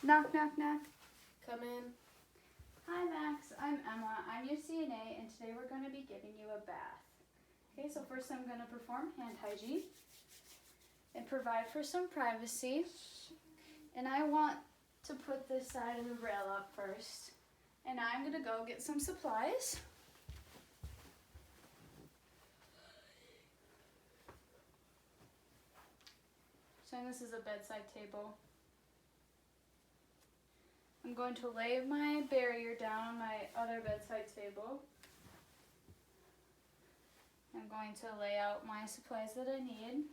Knock, knock, knock. Come in. Hi, Max. I'm Emma. I'm your CNA, and today we're going to be giving you a bath. Okay, so first I'm going to perform hand hygiene and provide for some privacy. And I want to put this side of the rail up first. And I'm going to go get some supplies. So this is a bedside table. I'm going to lay my barrier down on my other bedside table. I'm going to lay out my supplies that I need.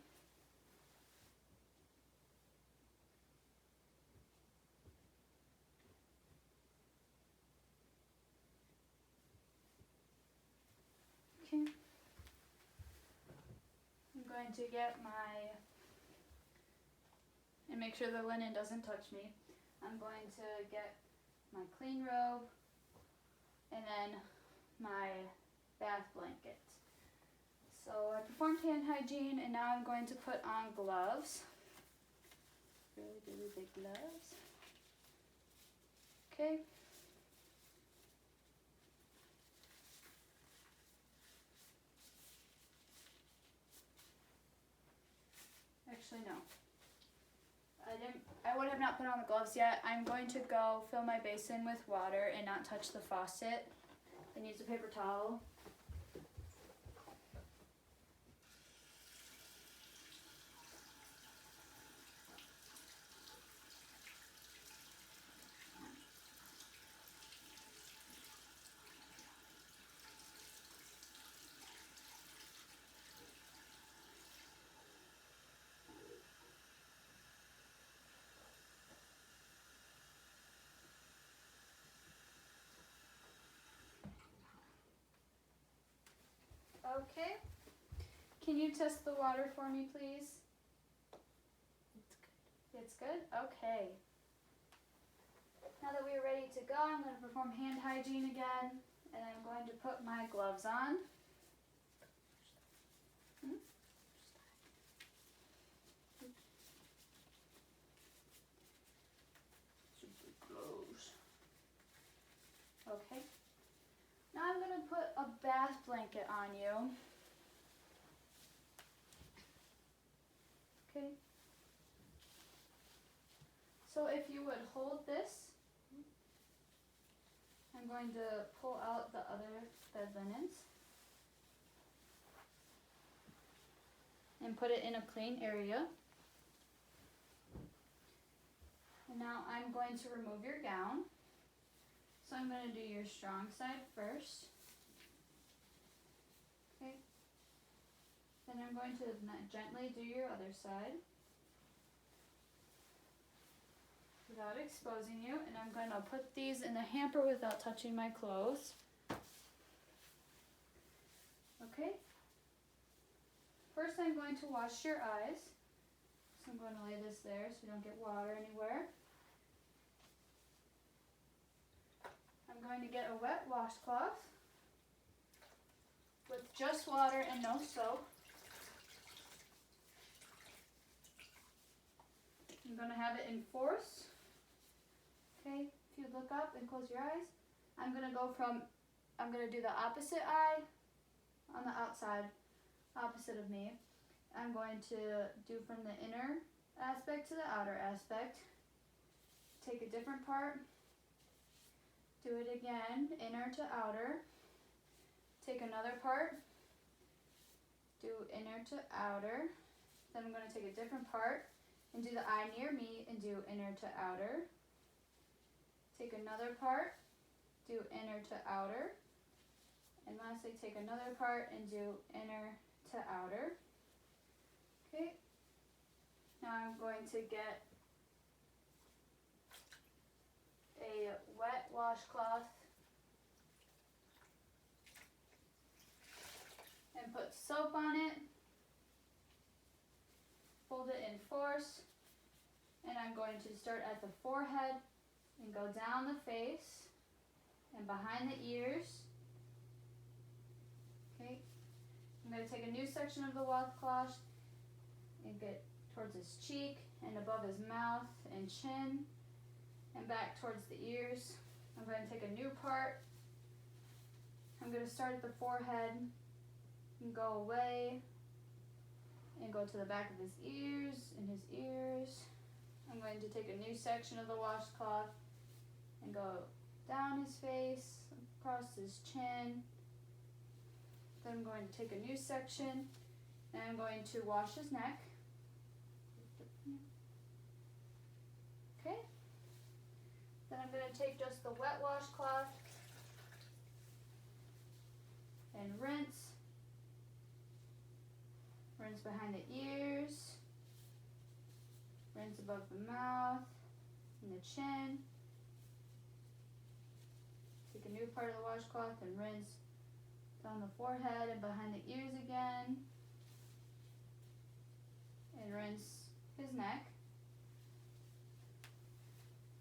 Okay. I'm going to get and make sure the linen doesn't touch me. I'm going to get my clean robe and then my bath blanket. So I performed hand hygiene and now I'm going to put on gloves. Really, really big gloves. Okay. Actually, no. I would have not put on the gloves yet. I'm going to go fill my basin with water and not touch the faucet and use a paper towel. Okay. Can you test the water for me, please? It's good? Okay. Now that we are ready to go, I'm going to perform hand hygiene again, and I'm going to put my gloves on. Super close. Okay. Now I'm going to put a bath blanket on you. Okay. So if you would hold this, I'm going to pull out the other bed linens and put it in a clean area. And now I'm going to remove your gown. So I'm going to do your strong side first. Okay. Then I'm going to gently do your other side without exposing you. And I'm going to put these in the hamper without touching my clothes. Okay. First I'm going to wash your eyes. So I'm going to lay this there so we don't get water anywhere. I'm going to get a wet washcloth with just water and no soap. I'm going to have it in fourths. Okay, if you look up and close your eyes, I'm going to do the opposite eye on the outside, opposite of me. I'm going to do from the inner aspect to the outer aspect. Take a different part. Do it again, inner to outer. Take another part. Do inner to outer. Then I'm going to take a different part and do the eye near me and do inner to outer. Take another part, do inner to outer. And lastly, take another part and do inner to outer. Okay. Now I'm going to get a wet washcloth and put soap on it. Fold it in fours. And I'm going to start at the forehead and go down the face and behind the ears. Okay. I'm going to take a new section of the washcloth and get towards his cheek and above his mouth and chin. and back towards the ears. I'm going to take a new part. I'm going to start at the forehead and go away and go to the back of his ears and his ears. I'm going to take a new section of the washcloth and go down his face, across his chin. Then I'm going to take a new section and I'm going to wash his neck. Okay. Then I'm going to take just the wet washcloth and rinse. Rinse behind the ears. Rinse above the mouth and the chin. Take a new part of the washcloth and rinse down the forehead and behind the ears again. And rinse his neck.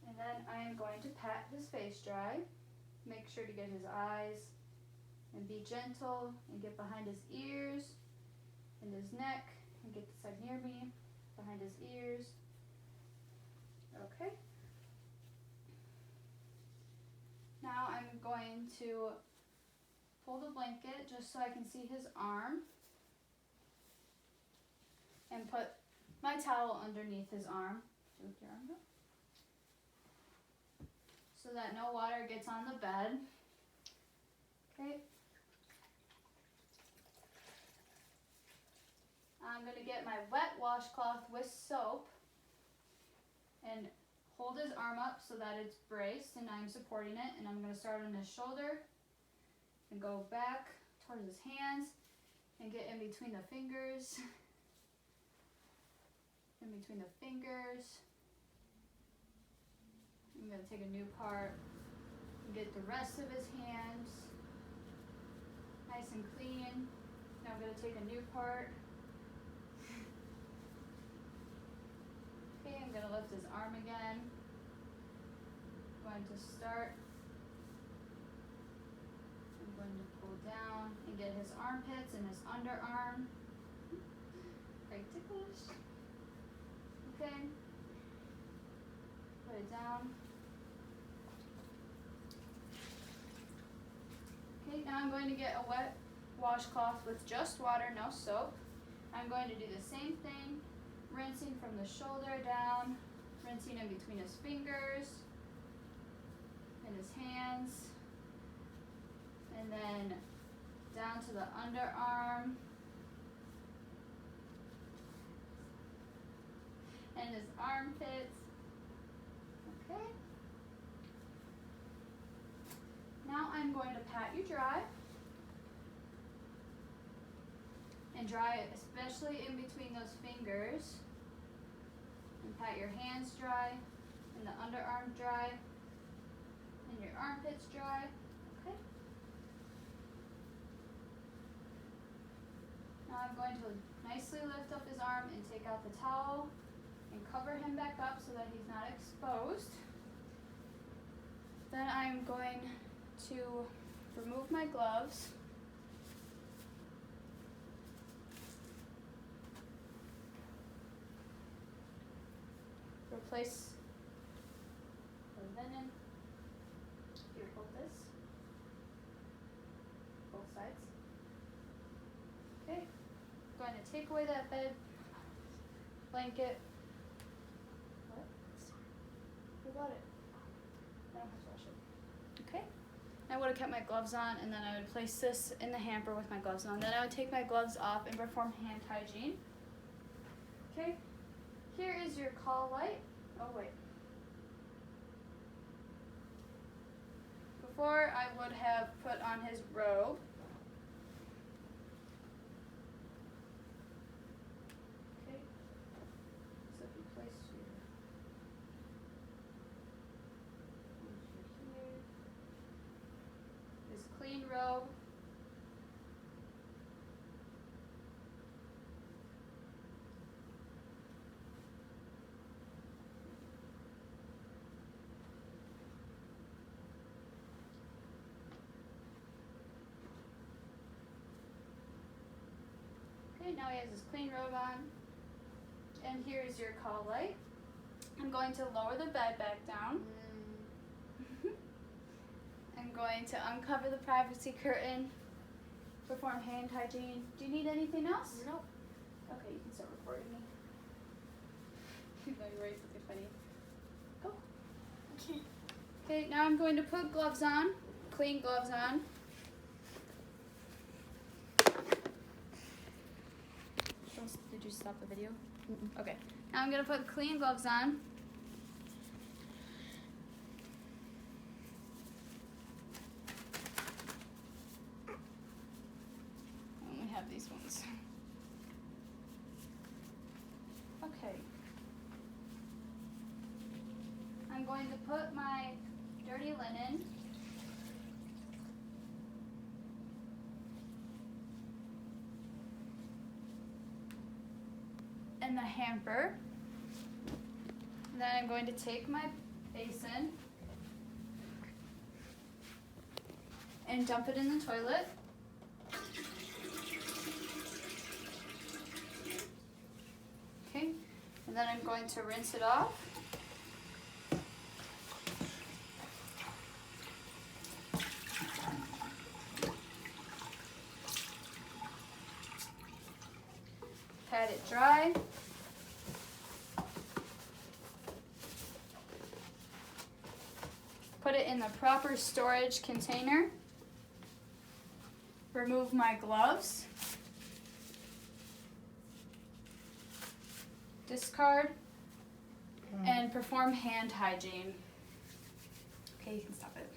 And then I am going to pat his face dry. Make sure to get his eyes and be gentle and get behind his ears and his neck and get the side near me, behind his ears. Okay. Now I'm going to fold the blanket just so I can see his arm and put my towel underneath his arm. Lift your arm up. So that no water gets on the bed. Okay. I'm going to get my wet washcloth with soap and hold his arm up so that it's braced and I'm supporting it, and I'm going to start on his shoulder and go back towards his hands and get in between the fingers. In between the fingers. I'm going to take a new part and get the rest of his hands nice and clean. Now I'm going to take a new part. Okay, I'm going to lift his arm again. I'm going to start. I'm going to pull down and get his armpits and his underarm. Very ticklish. Okay. Put it down. Okay, now I'm going to get a wet washcloth with just water, no soap. I'm going to do the same thing, rinsing from the shoulder down, rinsing in between his fingers and his hands, and then down to the underarm and his armpits. Okay. Now I'm going to pat you dry. And dry it, especially in between those fingers. And pat your hands dry, and the underarm dry, and your armpits dry. Okay. Now I'm going to nicely lift up his arm and take out the towel and cover him back up so that he's not exposed. Then I'm going to remove my gloves. Replace the linen. Here, hold this. Both sides. Okay. I'm going to take away that bed blanket. What? Who got it? I don't have to wash it. Okay. I would have kept my gloves on, and then I would place this in the hamper with my gloves on. Then I would take my gloves off and perform hand hygiene. Okay. Here is your call light. Oh, wait. Before, I would have put on his robe. Okay. So if you place your here, his clean robe. Okay, now he has his clean robe on. And here's your call light. I'm going to lower the bed back down. going to uncover the privacy curtain, perform hand hygiene. Do you need anything else? Nope. Okay, you can start recording me. No, you're right, something funny. Go. Okay, now I'm going to put gloves on, clean gloves on. Did you stop the video? Okay, now I'm going to put clean gloves on. I only have these ones. Okay. I'm going to put my dirty linen in the hamper. And then I'm going to take my basin and dump it in the toilet. Okay, and then I'm going to rinse it off. Pat it dry. Put it in the proper storage container. Remove my gloves. Discard. And perform hand hygiene. Okay, you can stop it.